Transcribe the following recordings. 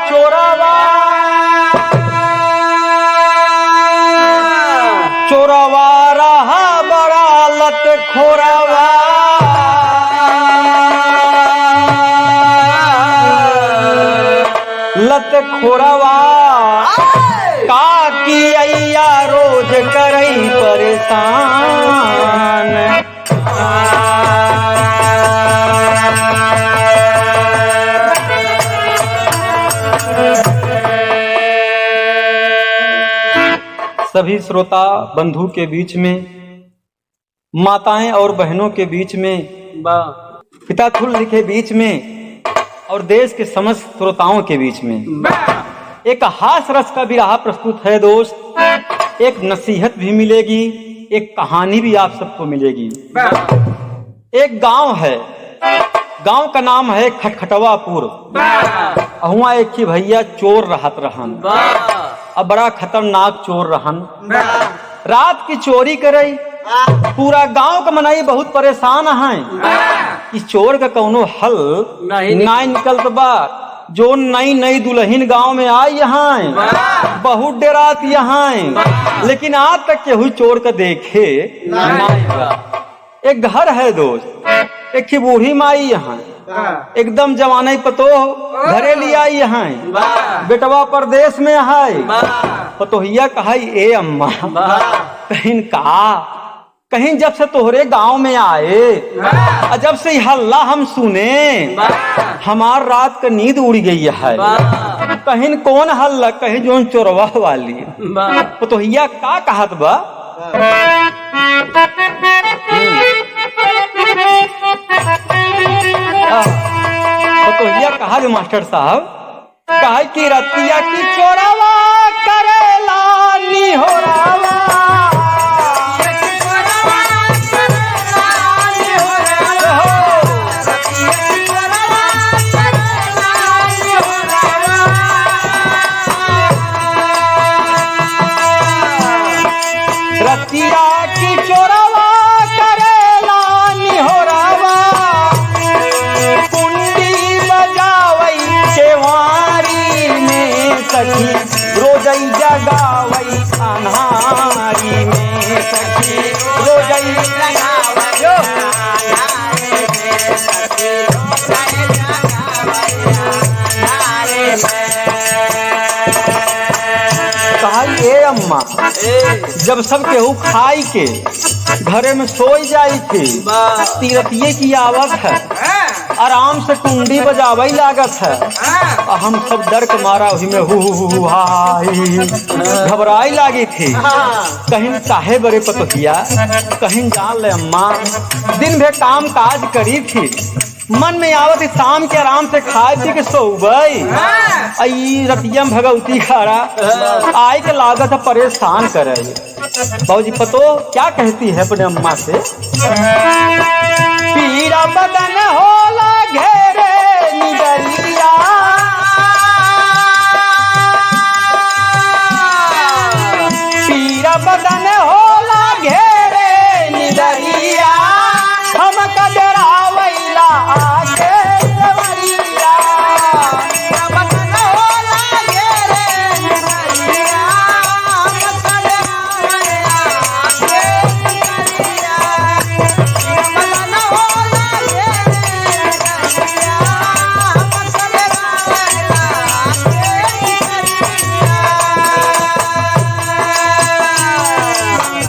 चोरवा चोरवा रहा बड़ा लत खोरवा लत खोरवा का की अय्या रोज करई परेशान सभी श्रोता बंधु के बीच में, माताएं और बहनों के बीच में, पिता तुल्य के बीच में और देश के समस्त श्रोताओं के बीच में एक हास्य रस का विरहा प्रस्तुत है दोस्त। एक नसीहत भी मिलेगी, एक कहानी भी आप सबको मिलेगी। एक गांव है, गांव का नाम है खटखटवापुर। हुआ एक ही भैया चोर रहत रहन, अब बड़ा खतरनाक चोर रहन। रात की चोरी करई, पूरा गांव का मनाई बहुत परेशान है कि चोर का कौनो हल नहीं निकलत बा। जो नई नई दुल्हन गांव में आई यहाँ बहुत डरात यहाँ, लेकिन आज तक केहू चोर का देखे नहीं। एक घर है दोस्त, एक की बूढ़ी माई यहाँ एकदम जवानी पतो घरे लिया यहाँ, बेटवा परदेश में है। पतोहिया कहाई ए अम्मा कहीं का कहीं जब से तोहरे गांव में आए और जब से हल्ला हम सुने हमार रात का नींद उड़ गई है। कहीं कौन हल्ला, कहीं जो चोरवा वाली। पतोहिया का कहत बा पतोहिया कहा जो मास्टर साहब कहा कि रतिया की चोरवा करेला निहोरावा रतिया की चोरवा करेला निहोरावा कुंडी बजावई केवारी में सखी रोजई जगावई अन्हारी में सखी रोजई ए अम्मा जब सब केहू खाई के घरे में सोई जाई थी, तीरथिये की आवत है, आराम से कुंडी बजावई लागत है। हम सब डर के मारा वही में हु हाई घबराई लागी थी। कहीं काहे बड़े पतोहिया कहीं जान ले अम्मा, दिन भर काम काज करी थी, मन में आवत शाम के आराम से खाए पी के सोई रतिया भगवती खारा आए के लागत है परेशान करे। बाबूजी पतो क्या कहती है अपने अम्मा से, पीरा बदन होला घेरे निगरिया पीरा बदन होला घेरे निगरिया हम कदरावैला आके सवरिया बदन होला घेरे निगरिया हम कदरावैला आके सवरिया बदन होला घेरे निगरिया हम कदरावैला आके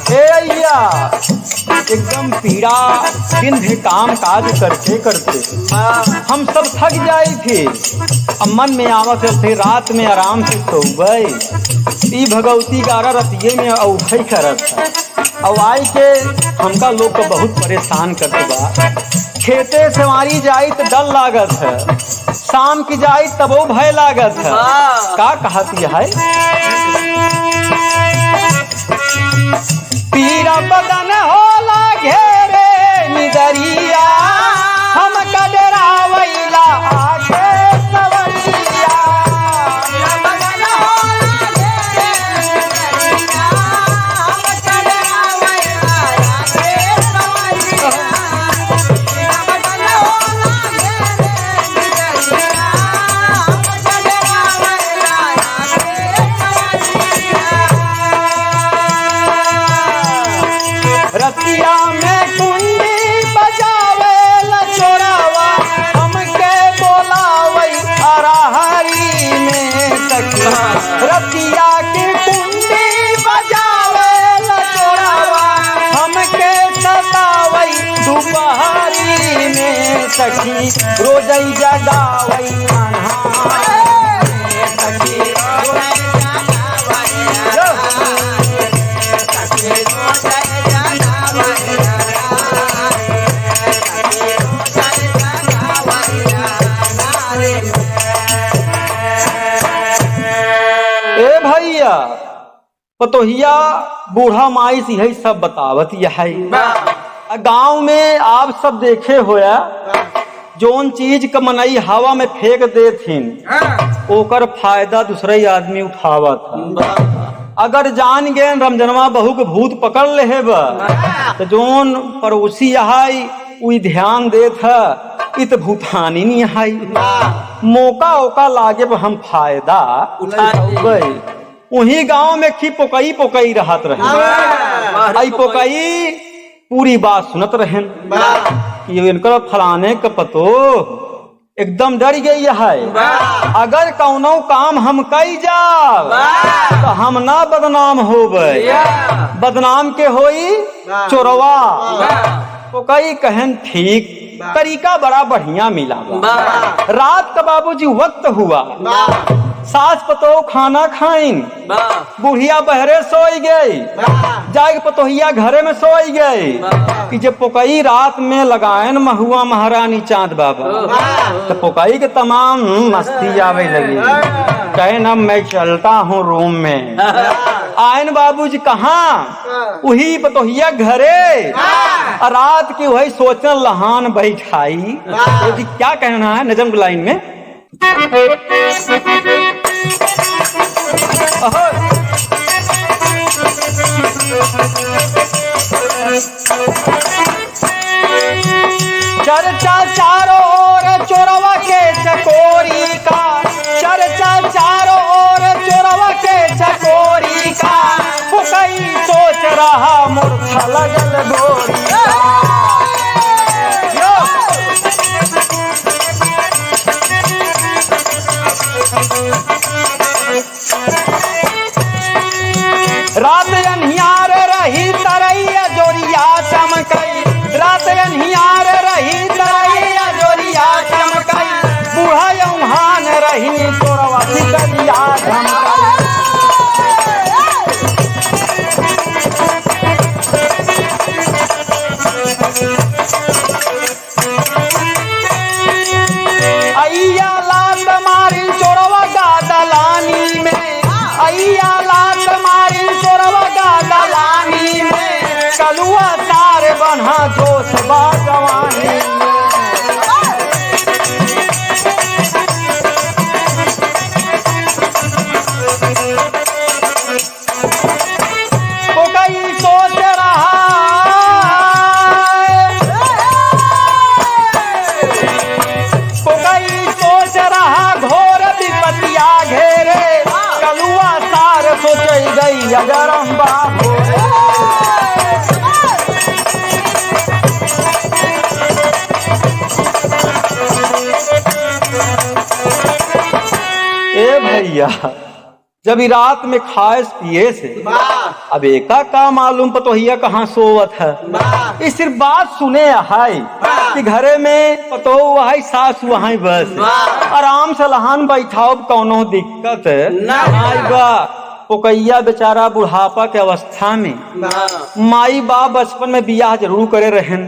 सवरिया। एकदम पीड़ा दिन भी काम काज करते करते हम सब थक जाई थे। अब मन में आवत थे रात में आराम से सो गए। ई भगवती गारा रतिये में औखई करत है। अब आई के हमका लोग को बहुत परेशान करते बा। खेते से मारी जाई तो डर लागत है, शाम की जाई तबो भय लागत है। का कहती है पीरा बदन होला घेरे निगरिया हम कदरावैला आके सवरिया बदन होला घेरे निगरिया हम कदरावैला आके सवरिया बदन होला घेरे निगरिया हम कदरावैला सखी रोजई जगावई अन्हार। ए भैया पतोहिया बूढ़ा माई से यही सब बतावत है। गांव में आप सब देखे होया जोन चीज का मनई हवा में फेंक देथिन ओकर फायदा दूसरे आदमी उठावत है। अगर जान गए रमजनवा बहू के भूत पकड़ ले तो जोन पड़ोसी आई उई ध्यान देत है इत भूतानी नहीं आई। मौका ओका लागे पर हम फायदा उठावे। वही गांव में की पोकई पोकई रहत रहे। आई पोकई पूरी बात सुनत रहन कि इनकर फलाने का पतो एकदम डर गई है। अगर कौनो काम हम कई जाब तो हम ना बदनाम होबे। बदनाम के होई चोरवा। तो कई कहन ठीक तरीका बड़ा बढ़िया मिला। रात का बाबूजी वक्त हुआ सास पतो खाना खाइन बुढ़िया बहरे सोई गई जाके पतोहिया घरे में सोई गई कि जब पोकई रात में लगायन महुआ महारानी चांद बाबा तो पोकई के तमाम मस्ती आवे लगी। कहे ना मैं चलता हूँ रूम में। आयन बाबूजी कहाँ वही पतोहिया घरे। रात की वही सोचन लहान बैठाई तो क्या कहना है नजम लाइन में। चर्चा चारों ओर चोरवा के चकोरी का। चर्चा चारों ओर चोरवा के चकोरी का। पोकई सोच रहा मूर्ख लगल गोरी का। रात अन्हियार रही तरैया जोरिया चमकई। रात अन्हियार रही तरैया जोरिया चमकई। बूढ़ा यौहान रही चोरवा सिकरिया धमकई। अय्या लात मारी चोरवा गादलानी में। अय्या लात मारी चोरवा गादलानी में। कलुआ तार बन्हा जोश बा जवानी में। पोकई सोच रहा पोकई सोच रहा घोर विपतिया घेरे। कलुआ तार सोच गई अजरम बाबू। ए भैया जब रात में खाएस पिए से अब एका का मालूम पतोहिया कहाँ सोवत है। ये सिर्फ बात सुने है कि घरे में पतो वही सास वही बस आराम से लहान बैठाओ कौनो दिक्कत नहीं बा। पोकैया बेचारा बुढ़ापा के अवस्था में माई बाप बचपन में बियाह जरूर करे रहन।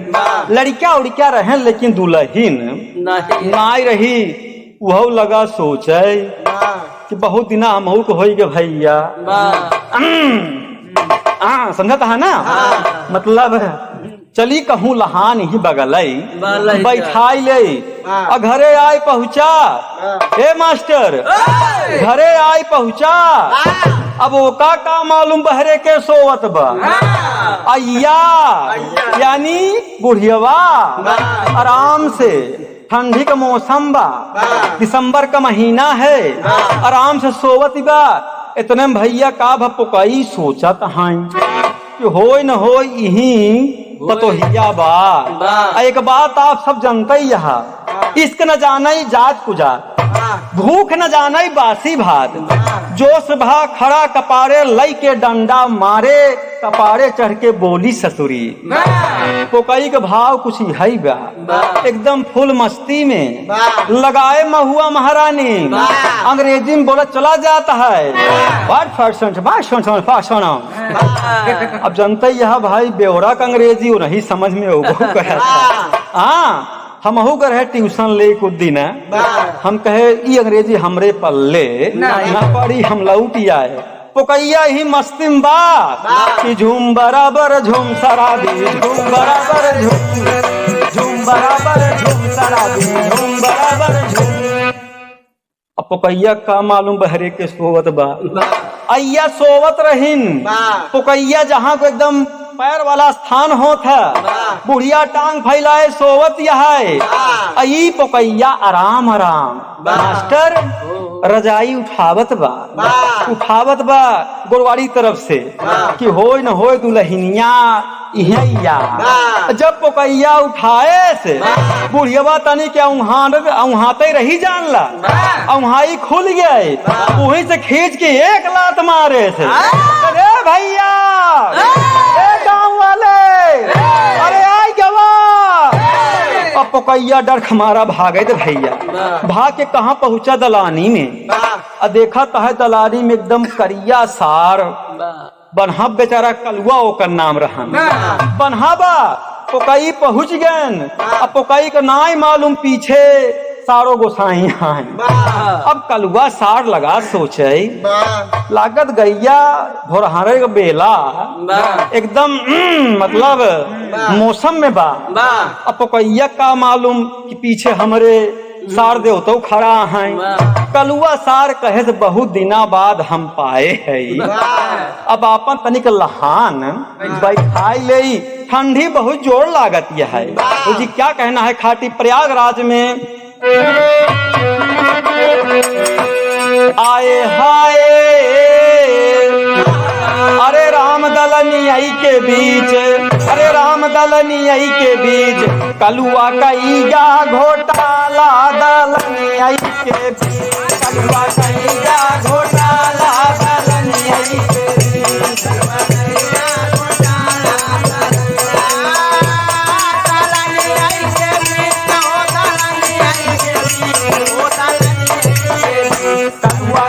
लड़किया उड़किया रहन लेकिन दुल्हन नाई रही। वह लगा सोचे कि बहुत दिन हमहू को होई गे भैया। समझता है ना। मतलब चली कहूँ लहान ही बगलई बैठाई ले। घरे आए पहुँचा। हे मास्टर घरे आए पहुँचा। अब ओका का मालूम बहरे के सोवत बा। अय्या यानी बुढ़ियवा आराम से ठंडी का मौसम बा। दिसंबर का महीना है आराम से सोवत बा। इतने भैया का पोकई सोचत हैं कि होय न होय यही पतोहिया बा। एक बात आप सब जानते ही है इश्क न जाने जात कुजात। भूख न जाने बासी भात, जोश भा खड़ा कपारे लई के डंडा मारे, कपारे चढ़ के बोली ससुरी। पोकई के भाव कुछ है बा, एकदम फुल मस्ती में लगाए महुआ महारानी, अंग्रेजी में बोला चला जाता है। अब जनता यह भाई बेवरा का अंग्रेजी नहीं समझ में हाँ हमहू कर है ट्यूशन ले कुछ दिन हम कहे ई अंग्रेजी हमरे पल्ले न पड़ी हम लौट आए। पोकैया ही मस्ती में बात कि झूम बराबर झूम शराबी, झूम बराबर झूम बराबर झूम शराबी, झूम बराबर झूम। अब पोकैया का मालूम बहरे के सोवत बा, अय्या सोवत रहीन। पोकैया जहाँ को एकदम पैर वाला स्थान होता, बुढ़िया टांग फैलाए सोवत यह आई। पोकैया आराम आराम मास्टर रजाई उठावत बा गोरवाड़ी तरफ से कि होय न होय दुल्हनिया इहैया। जब पोकैया उठाए से बुढ़िया तनी के औहाते रही जानला, औहाई खुल गए, वहीं से खींच के एक लात मारे से। अरे भैया गाँव वाले, अरे आई गवा। अब पोकैया डर खमारा भागे थे भैया, भाग के कहाँ पहुंचा दलानी में। देखा है दलानी में एकदम करिया सार बनहब बेचारा कलुआ ओकर नाम रहन बनहबा। पोकई पहुंच गए, अब पोकई का नाई मालूम पीछे सारो गोसाई हैं। अब कलुआ सार लगा सोचे लागत गैया भोरहारे का बेला एकदम मतलब मौसम में बा। अब पोकैया का मालूम कि पीछे हमरे सार देवतो खड़ा हैं। कलुआ सार कहे से बहुत दिना बाद हम पाए है। अब आपन तनिक लहान बैठाई ले, ठंडी बहुत जोर लागत यह है। तो जी क्या कहना है खाटी प्रयागराज में आए हाय। अरे राम दलनियाई के बीच, अरे राम दलनियाई के बीच कलुआ का ईगा घोटाला। दलनियाई के बीच कलुआ का ईगा घोटाला, दलनियाई के बीच कलुआ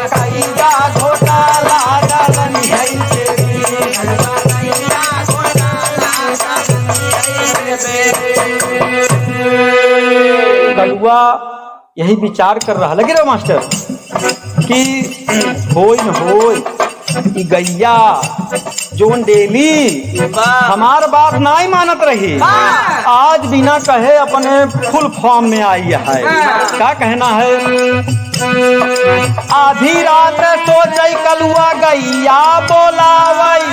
का ईगा घोटाला, दलनियाई के कलुआ यही विचार कर रहा लगे रे मास्टर कि होय न होय ई गैया जोन डेली हमार बात नहीं मानत रही, आज बिना कहे अपने फुल फॉर्म में आई है। क्या कहना है? आधी रात सोचई कलुआ गैया बोलावई,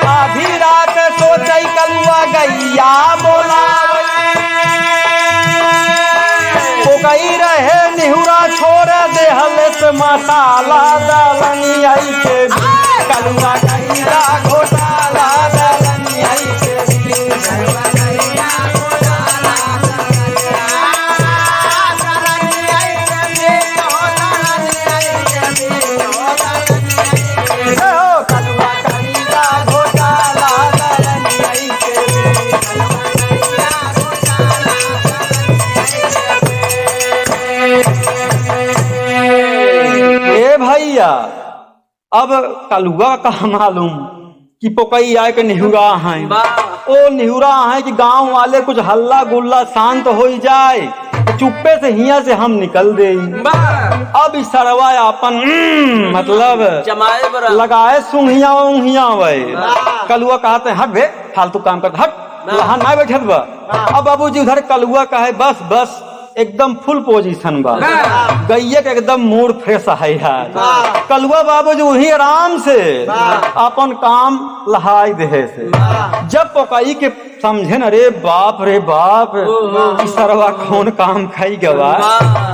आधी रात सोचई कलुआ गैया बोलावई। पोकई रहे निहुरा छोड़ देहल से मसाला, दलनियाई के कलुआ गैया घोटाला, दलनियाई के भैया। अब कलुआ का मालूम कि पोकई आए के निहुरा हैं, ओ निहुरा है कि गांव वाले कुछ हल्ला गुल्ला शांत हो जाए, चुप्पे से हिया से हम निकल दे। अब इस सरवा अपन मतलब लगाए सुंघिया उंघिया वे। कलुआ कहते हट बे फालतू काम करते हट, वहां ना बैठत बा। अब बाबूजी उधर कलुआ कहे बस बस एकदम फुल पोजीशन बा, गैया के एकदम मूड फ्रेश है यार। कलुआ बाबू जो वही आराम से अपन काम लहाई दे से। जब पोकई के समझे न रे बाप सरवा कौन काम खाई गवा।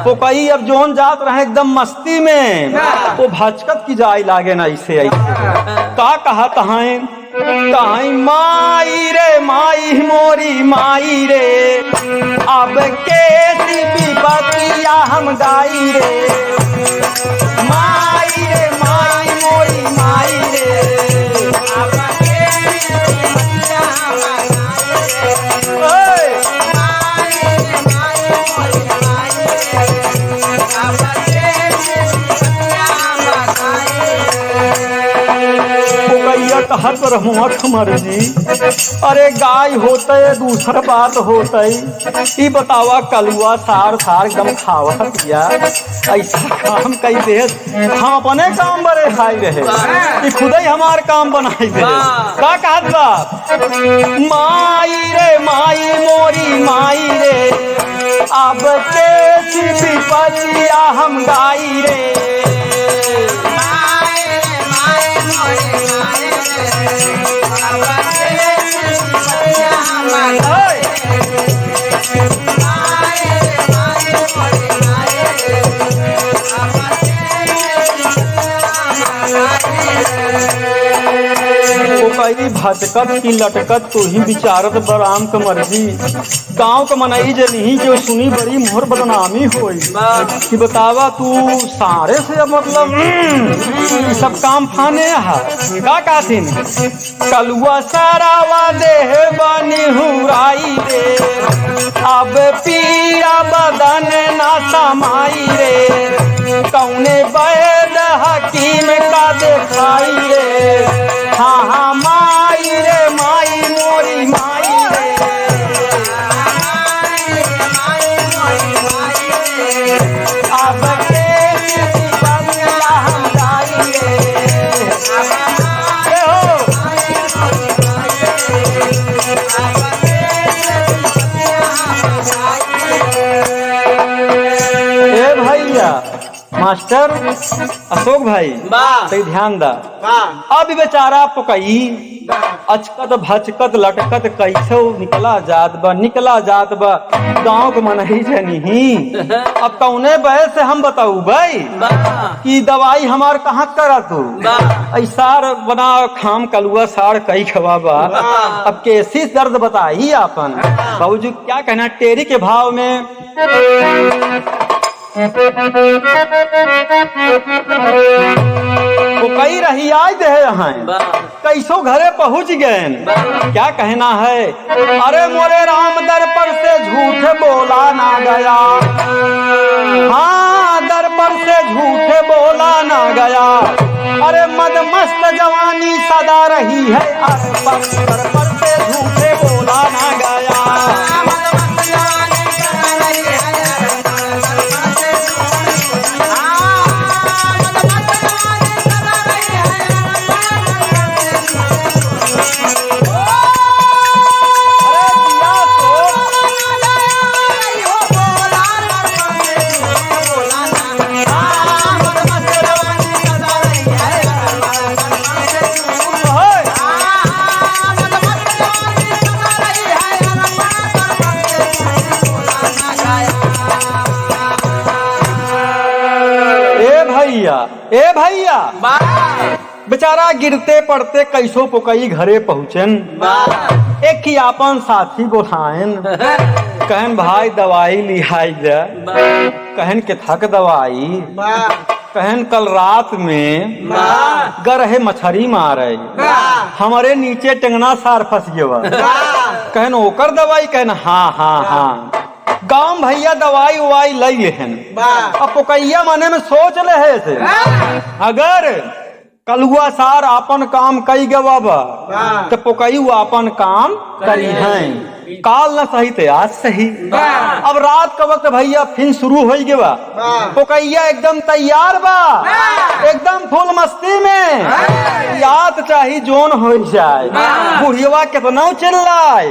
पोकई अब जोन जात रहे एकदम मस्ती में, वो भचकत की जाए लागे ना ऐसे ऐसे। का कहा तहां कहीं माई रे माई मोरी माई रे, अब कैसी विपत्तियां हम गाई रे। माई रे माई मोरी माई रे, अब कैसी विपत्तियां हम गाई रे। माई रे माई मोरी माई रे, अब कैसी विपत्तियां हम गाई रे। पुकैया कहत रहुआ मर्जी, अरे गाय होते दूसर बात होते, ई बतावा कलुआ सार सार एकदम खावा पिया, ऐसा काम कई दे हम अपने काम बड़े खाई रहे, खुद ही हमार काम बनाई दे। का कहत बा माई रे माई मोरी माई रे, अब कैसी विपत्तियां हम गाई रे। कई भटकत की लटकत तू ही विचारत बराम क मर्जी, गाँव क मनई जे नहीं जो सुनी बड़ी मोहर बदनामी होई कि बतावा तू सारे से मतलब सब काम फाने हा। का कहथिन कलुआ सारावा देह बनी हुराई रे, अब पीरा बदन ना समाई रे, कौने वैद हकीम का देखाई रे। हाँ हाँ माई रे माई मोरी माई रे, अब कैसी विपत्तियां हम गाई रे। ए भैया मास्टर अशोक भाई तो ध्यान दा, अब बेचारा पुकई अचकत भचकत लटकत कैसे निकला जात बा गाँव के मनही से नहीं। अब कौने बहस से हम बताऊ भाई कि दवाई हमार कहाँ करा तू, ऐसार बना खाम कलुआ सार कई खवाबा, अब कैसी दर्द बताई आपन बाबूजी। क्या कहना टेरी के भाव में वो कई रही आज दे यहाँ कैसो घरे पहुँच गए। क्या कहना है अरे मोरे राम दर पर से झूठ बोला ना गया, हाँ दर पर से झूठ बोला ना गया, अरे मद मस्त जवानी सदा रही है, दर पर से झूठे बोला ना गया। ए भैया बेचारा गिरते पड़ते कैसो पुकई घरे पहुँचन। एक ही आपन साथी बोलायन, कहन भाई दवाई लिहाई दे, कहन के थक दवाई, कहन कल रात में गरहे मछरी मारे, हमारे नीचे टंगना सार फंस गया, कहन ओकर दवाई, कहन हाँ हाँ हाँ गाँव भैया दवाई उवाई लई लेहन। अब पुकैया मने में सोच ले है से अगर कलुआ सार आपन काम कई गवाबा तो पुकई आपन काम करी हैं, काल न सही थे आज सही। अब रात का वक्त भैया फिर शुरू हो गया, पुकैया एकदम तैयार बा, एकदम फुल मस्ती में, याद चाही जोन हो जाए, बुढ़िया कितना चिल्लाए,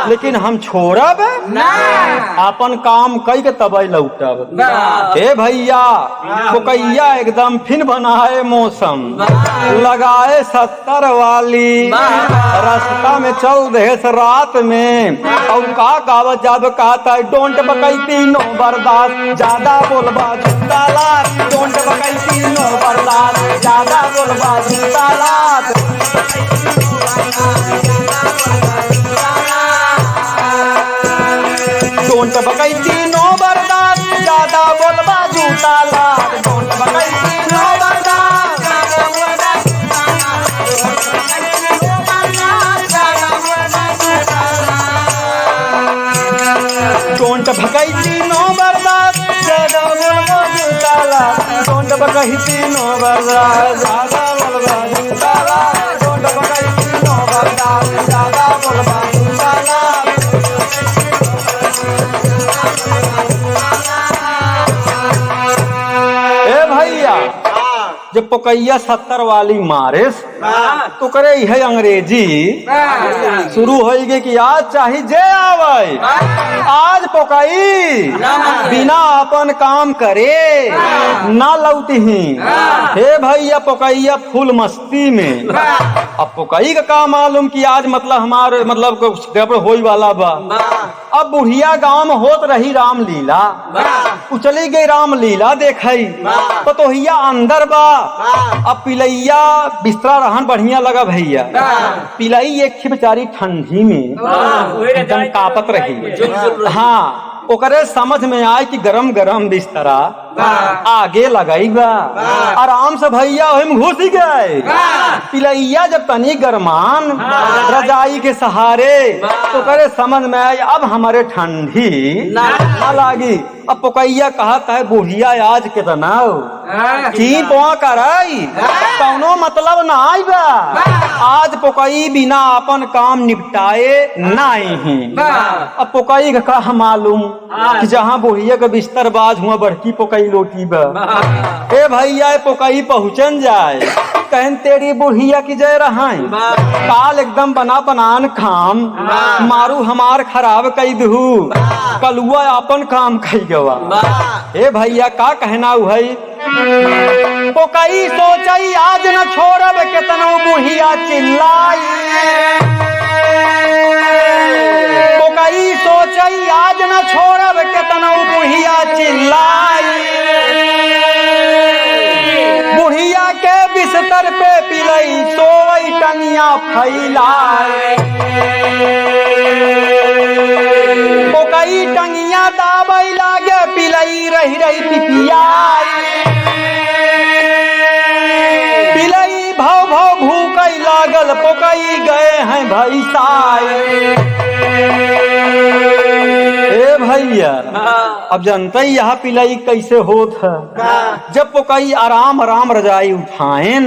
लेकिन हम छोड़ब अपन काम कई के तबई लौटब। हे भैया पुकैया एकदम फिर बनाए मौसम, लगाए 70 वाली, रास्ता में चल रहे रात में, और का गावत जब कहता डोंट बकैती नो बर्दाश्त, ज्यादा बोलबा झूठा लात, डोंट बकैती नो बर्दाश्त, ज्यादा बोलबा झूठा लात। बकैती नो बर्दाश्त ज्यादा बोलबा जूता लाद टोंट बकैती नो बर्दाश्त ज्यादा बोलबा टोंट भकैती नो बर्दाश्त ज्यादा बोलबा जूता लाद टोंट बकैती नो बर्दाश्त ज्यादा बोलबा जूता लाद टोंट बकैती नो बर्दाश्त ज्यादा बोलबा जूता लाद। ए भैया जब पकैया 70 वाली मारे तो करे है अंग्रेजी शुरू हो गई कि आज चाहे जे आवे आज पकई बिना अपन काम करे ना लौटी। हे भैया पकैया फुल मस्ती में। अब पकई का काम मालूम कि आज मतलब हमारे मतलब गड़बड़ होई वाला बा। अब बुढ़िया गांव में होत रही रामलीला उचली गई रामलीला देखई पतोहिया अंदर बा। अब पिलैया बिस्तरा रहन बढ़िया लगा भैया पिलाई एक थी बेचारी ठंडी में एकदम कापत रही। हाँ ओकरे समझ में आए कि गरम गरम बिस्तरा आगे लगाई बा आराम से भैया वही घुस गए। पिलैया जब तनी गरमान रजाई के सहारे तो करे समझ में आए अब हमारे ठंडी ना लागी। अब पकैया कहता है बुढ़िया आज कितना की पोआ कराई कौनो मतलब ना आई बा आज पकई बिना अपन काम निपटाए नहीं। अब पकई का कहा मालूम कि जहाँ बुढ़िया का बिस्तर बाज हुआ बड़की पकई लोटी बा। ए भैया पकई पहुँचन जाए कहन तेरी बुढ़िया की जय रहाई काल एकदम बना बनान खाम मारू हमार खराब कई दहू कलुआ अपन काम कई गवा। ए भैया का कहना है पकई सोचई आज न छोड़ब केतनो बुढ़िया चिल्लाई पकई सोचई आज न छोड़ब केतनो बुढ़िया चिल्लाई बुढ़िया के बिस्तर पे पिलई सोई टनिया फैलाए पकई टंगिया दाबई लागे पिलई रही रही पिपियाई पिलई भव भव भूकई लागल पकई गए हैं भैसाई। ए भैया अब जानते ही यहाँ पिलाई कैसे होत है जब पकई आराम आराम रजाई उठाएन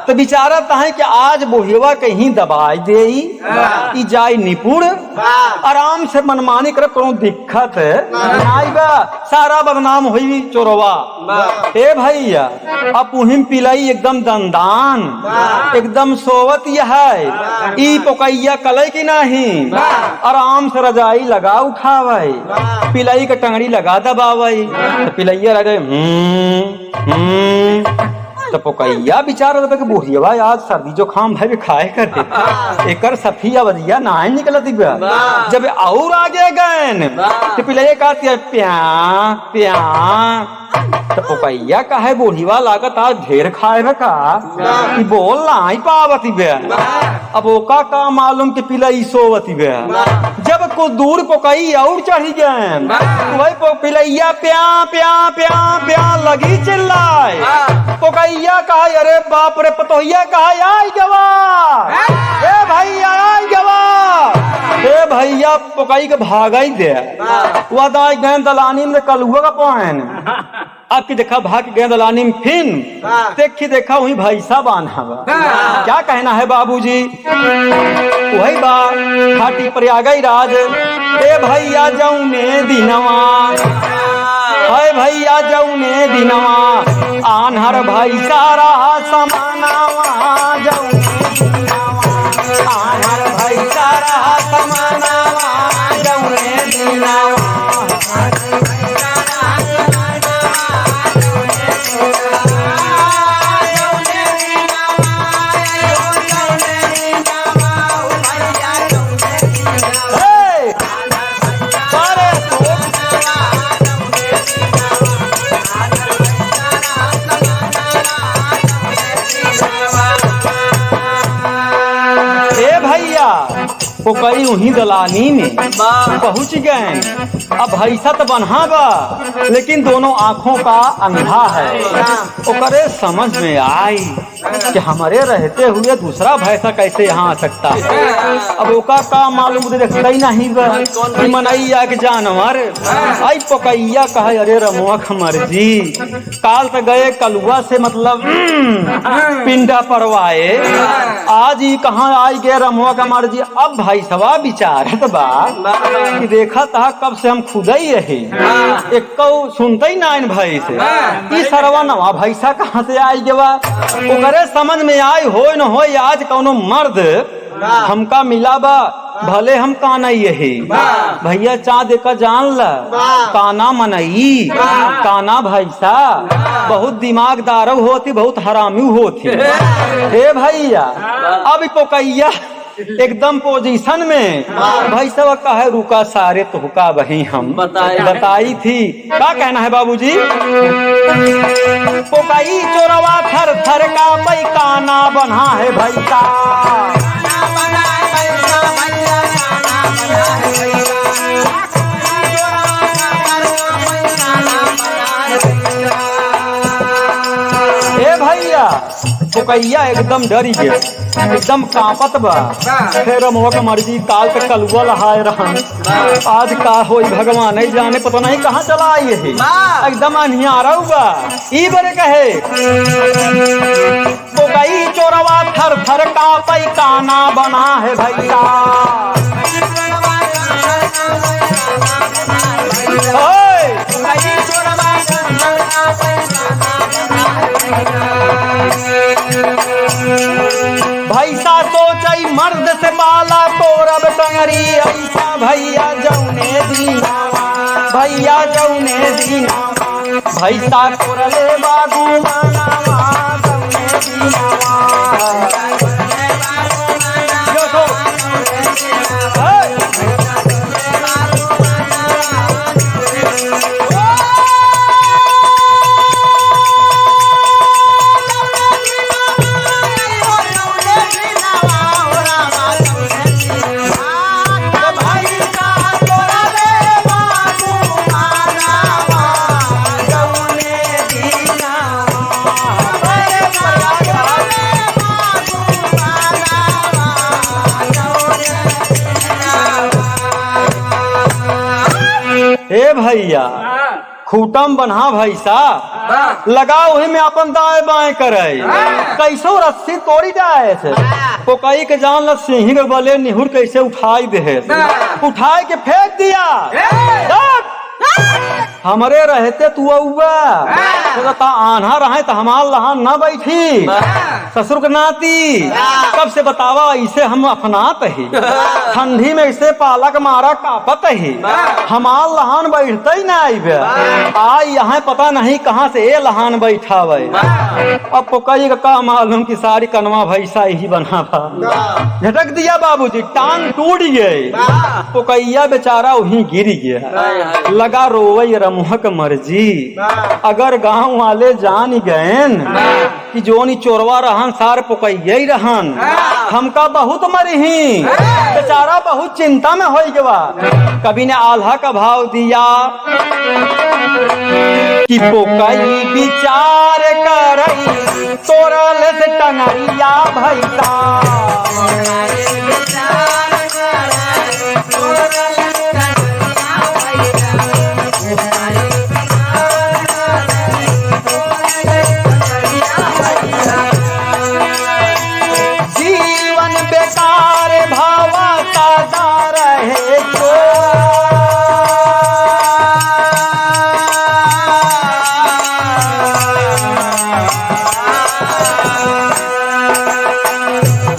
तो बिचारा है कि आज बुढ़िया कहीं दबाई दे जाए निपुण आराम से मनमानी कर कोनो दिक्कत नहीं बा सारा बदनाम हुई चोरवा। ए भैया अब पुहिम पिलाई एकदम दंदान एकदम सोवत है ई पकैया कले की नहीं आराम से रजाई लगा उठावे पिलाई का टंगड़ी लगा दबावे तो पिलैया लगे तो पकैया बेचारा के बुढ़िया आज सर्दी जुकाम भाई खाए करते एकर सफिया बदिया ना निकलत जब और आगे गए तो पिलैया कहती है प्या प्या तो पकैया का है बुढ़िया लागत आज ढेर खाए का कि बोल ना ही पावती बे। अब ओका का मालूम कि पिलई सोवती बे जब कुछ दूर पकई और चढ़ी गए वही पिलैया प्या प्या प्या प्या लगी चिल्लाए पकैया कहा अरे बाप रे पतोहिया कहा आई गवा ए भैया आई गवा। ए भैया पकई के भागई दे वह दाई गए दलानी में कलुआ का पहन आपकी देखा भाग गए दलानी में फिन देखी देखा वही भैसा बांधा क्या कहना है बाबूजी वही बात घाटी पर आ गई राज। ए भैया जौने दिनवा है भैया जौने दिनवा आन्हर भैसा रहा समानावा जौने दिनवा आन्हर भैसा रहा समानावा जौने दिनवा पकई उन्हीं दलानी में पहुंच गए अब भैसा तो बन्हा बा लेकिन दोनों आंखों का अंधा है। ओकरे समझ में आई कि हमारे रहते हुए दूसरा भैंसा कैसे यहाँ आ सकता है। अब ओका का मालूम देखता ही नहीं बा कि मनैया के जानवर आई पकैया कहे अरे रमुआ खमर जी काल तक गए कलुआ से मतलब पिंडा परवाए आज ही कहाँ आई गए रमुआ कमर जी। अब भाई सवा विचारत बा कि देखा था कब से हम खुद ही रहे एक सुनते ही ना इन भाई से ई सरवा नवा भैसा कहाँ से आई गवा। ओकरे समझ में आई हो न हो आज कौनो मर्द हमका मिला बा भले हम काना यही भैया चा देखा जान ला काना मनई काना भैसा बहुत दिमागदार होती बहुत हरामी होती। हे भैया अब पोकैया एकदम पोजीशन में भाई सब कहे रुका सारे तो हुका वही हम बताई थी। क्या कहना है बाबूजी। पोकई चोरवा थर थर का पैकाना बना है भैसा भैया पोकैया एकदम डरी गया एकदम कांपत बा। फिर रमुआ के मर्जी काल तक कलुआ लहाए रहन आज का होई भगवान नहीं जाने पता नहीं कहाँ चला आई है एकदम अनियारा बा। ई बरे कहे पोकई चोरवा थर थर का पैकाना बना है भैया भैसा सोचई मर्द से पाला तोरब टंगरी ऐसा भैया जौने दीना भैया जौने दीना भैसा तोरले बागू मानावा जौने दीना भैया खूटम बन्हा भैसा लगा वही में अपन दाएं बाएं करे कैसो रस्सी तोड़ी जाए पोकई के जान ल सिंही के बले निहुर कैसे उठाई दे उठाए के फेंक दिया हमारे रहते तू तो आन्हा रहे तो हमार लहान न बैठी ससुर के नाती कब से बतावा इसे हम अपनात ही ठंडी में इसे पालक मारा कापत ही हमार लहान बैठते ही ना आई यहाँ पता नहीं कहाँ से ये लहान बैठा हुए। अब पोकई का मालूम की सारी कनवा भैसा ही बना था झटक दिया बाबूजी टांग टूट गए पोकैया बेचारा वहीं गिर गया लगा रोवई रमुआ के मर्जी अगर गांव वाले जान गए कि जोनी चोरवा रहन सार पोकैया ही रहन हमका बहुत मरही बेचारा बहुत चिंता में हो गवा। कभी ने आल्हा का भाव दिया कि पोकई विचार करई तोरल से टंगरिया भैसा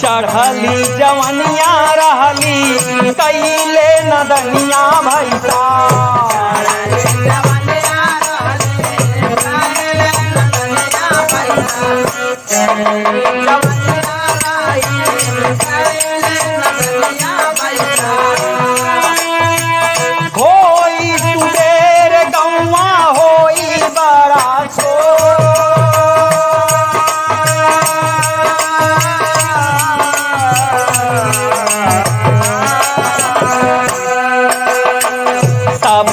चढ़ली जवनिया रहली कैले नदनिया भैसा होई सुबेर गौवा होई बड़ा सो सब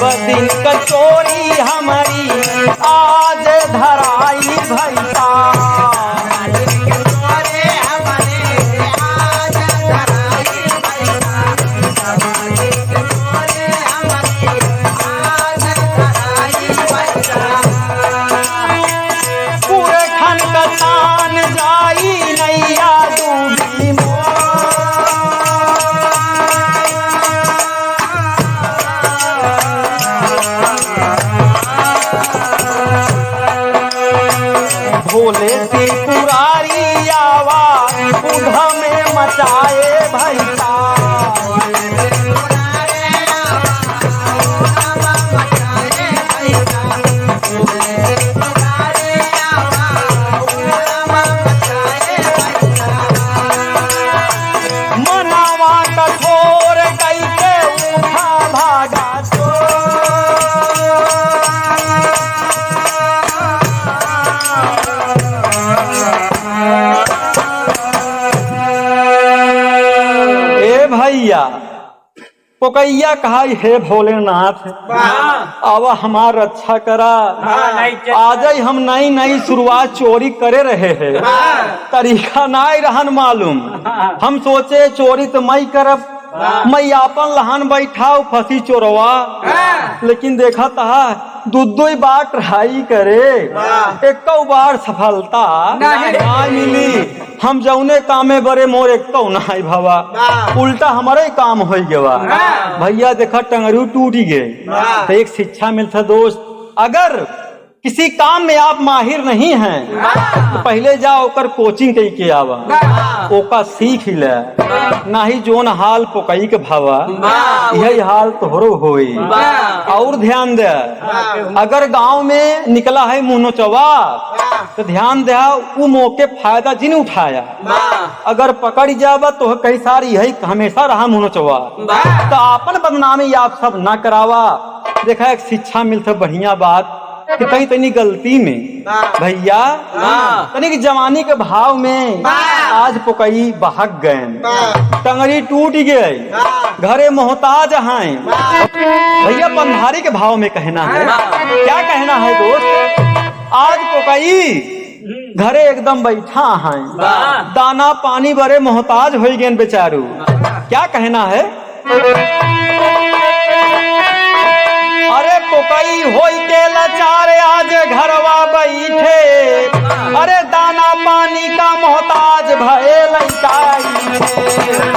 नैया डूबी भोले त्रिपुरारी आवाज बुधा में मचाए भैया मनावा कठोर कई के उठा भागा भैया पोकैया कहा हे भोलेनाथ अब हमार रक्षा करा आज ही हम नई नई शुरुआत चोरी करे रहे हैं तरीका नहीं रहन मालूम हम सोचे चोरी तो मैं करब मैं अपन लहान बैठाऊ फंसी चोरवा लेकिन देखा था दो बार ट्राई करे एक बार सफलता नहीं मिली हम जौने कामे बरे मोर एक नहीं भावा उल्टा हमारे ही काम हो गया भैया देखा टंगरू टूट गए तो एक शिक्षा मिलता दोस्त अगर किसी काम में आप माहिर नहीं हैं तो पहले जाओ ओकर कोचिंग कई के आवा ओका सीख ले नहीं जोन हाल पोकई के भावा यही हाल तोहरो होई और ध्यान दे अगर गांव में निकला है मुनोचवा तो ध्यान दे वो मौके फायदा जिन उठाया अगर पकड़ जावा तो कई सारी यही हमेशा रहा मुनोचवा तो अपन बदनामी आप सब ना करावा देखा एक शिक्षा मिलता बढ़िया बात कि कहीं तनी गलती में भैया तनी जवानी के भाव में आज पोकई बहक गए टंगरी टूट गए घरे मोहताज हैं भैया पंधारी के भाव में कहना है क्या कहना है दोस्त आज पोकई घरे एकदम बैठा हैं दाना पानी बड़े मोहताज हो गए बेचारू क्या कहना है अरे पोकई होई के लाचार आज घरवा बैठे अरे दाना पानी का मोहताज भये लइकाई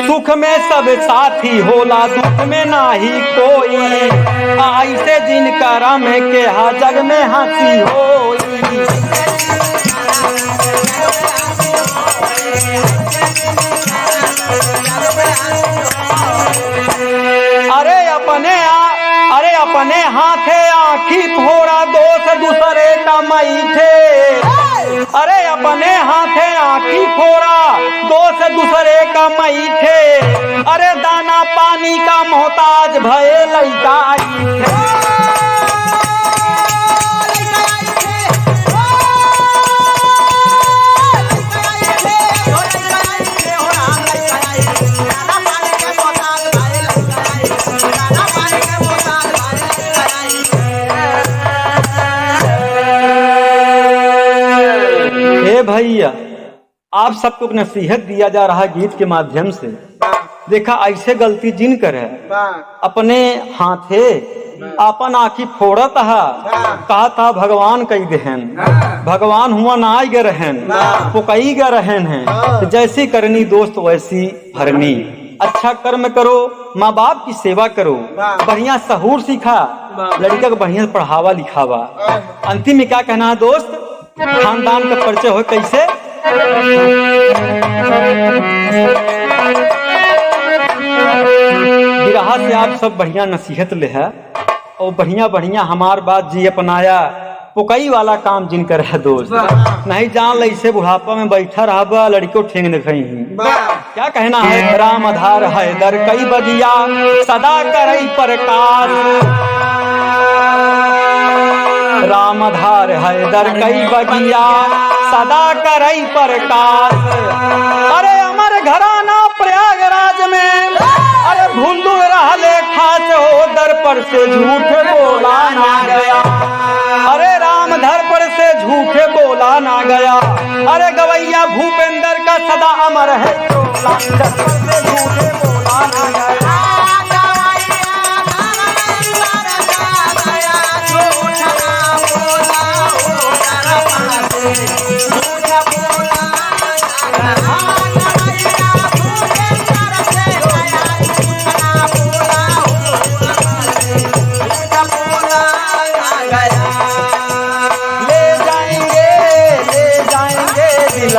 सुख में सब साथी होला दुख में नाही कोई ऐसे जिनका राम के हा जग में हंसी होई अरे अपने हाथे आँखी फोड़ा दोस्त दूसरे का मैठे अरे अपने हाथे आँखी फोड़ा दोस्त दूसरे का मैठे अरे दाना पानी का मोहताज भये लइका भैया आप सबको नसीहत दिया जा रहा गीत के माध्यम से देखा ऐसे गलती जिन करे अपने हाथे अपन आँखी फोड़त कहा था भगवान कई देहन भगवान हुआ ना आई गे रहन पोकई गे रहन है तो जैसी करनी दोस्त वैसी भरनी अच्छा कर्म करो माँ बाप की सेवा करो बढ़िया सहूर सीखा लड़का को बढ़िया पढ़ावा लिखावा अंतिम में क्या कहना है दोस्त खानदान का परिचय हो कैसे बिरहा से आप सब बढ़िया नसीहत ले है और बढ़िया बढ़िया हमार बात जी अपनाया पोकई वाला काम जिन कर है दोस्त नहीं जान ले इसे बुढ़ापा में बैठा रहा लड़कियों ठेंग दिखाई क्या कहना है राम आधार है दर कई बगिया सदा करई प्रकाश राम आधार है दर कई बगिया सदा करई प्रकाश अरे अमर घराना प्रयागराज में, अरे भूलू रहले खास हो, दर पर से झूठ बोला ना गया। अरे राम धर पर से झूठे बोला ना गया। अरे गवैया भूपेंद्र का सदा अमर है चोला, दर पर से झूठे बोला ना गया।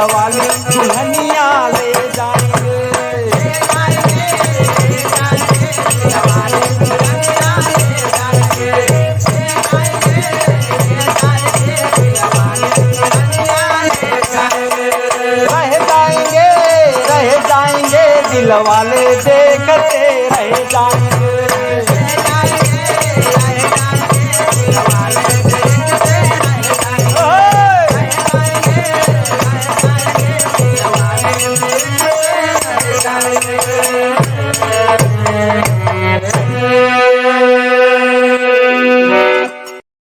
वाली दुल्हनिया ले जाएंगे, रह जाएंगे दिल वाले देखते रह जाएंगे।